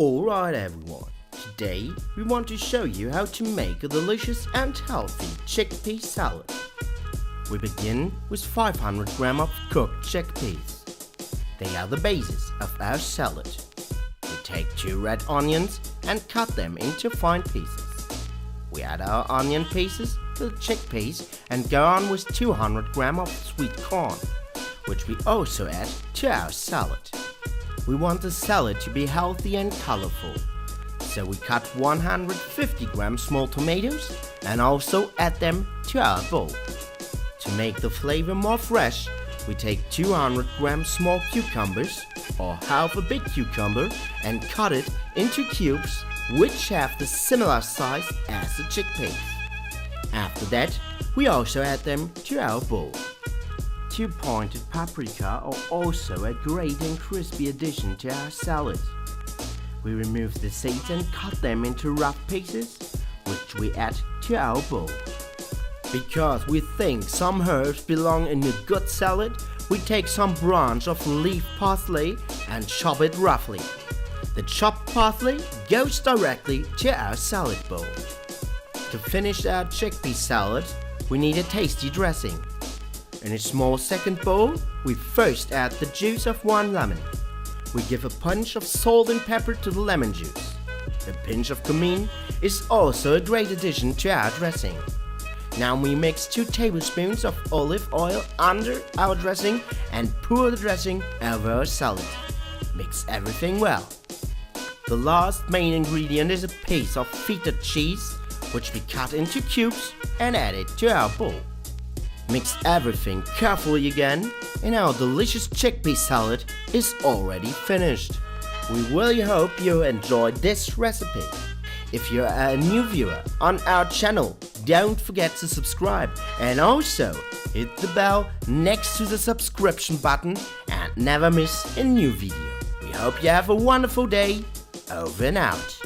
Alright everyone, today we want to show you how to make a delicious and healthy chickpea salad. We begin with 500 grams of cooked chickpeas. They are the basis of our salad. We take 2 red onions and cut them into fine pieces. We add our onion pieces to the chickpeas and go on with 200 grams of sweet corn, which we also add to our salad. We want the salad to be healthy and colorful, so we cut 150 grams small tomatoes and also add them to our bowl. To make the flavor more fresh, we take 200 grams small cucumbers or half a big cucumber and cut it into cubes which have the similar size as the chickpeas. After that, we also add them to our bowl. 2 pointed paprika are also a great and crispy addition to our salad. We remove the seeds and cut them into rough pieces, which we add to our bowl. Because we think some herbs belong in a good salad, we take some branch of leaf parsley and chop it roughly. The chopped parsley goes directly to our salad bowl. To finish our chickpea salad, we need a tasty dressing. In a small second bowl, we first add the juice of 1 lemon. We give a pinch of salt and pepper to the lemon juice. A pinch of cumin is also a great addition to our dressing. Now we mix 2 tablespoons of olive oil under our dressing and pour the dressing over our salad. Mix everything well. The last main ingredient is a piece of feta cheese, which we cut into cubes and add it to our bowl. Mix everything carefully again, and our delicious chickpea salad is already finished. We really hope you enjoyed this recipe. If you're a new viewer on our channel, don't forget to subscribe and also hit the bell next to the subscription button and never miss a new video. We hope you have a wonderful day. Over and out.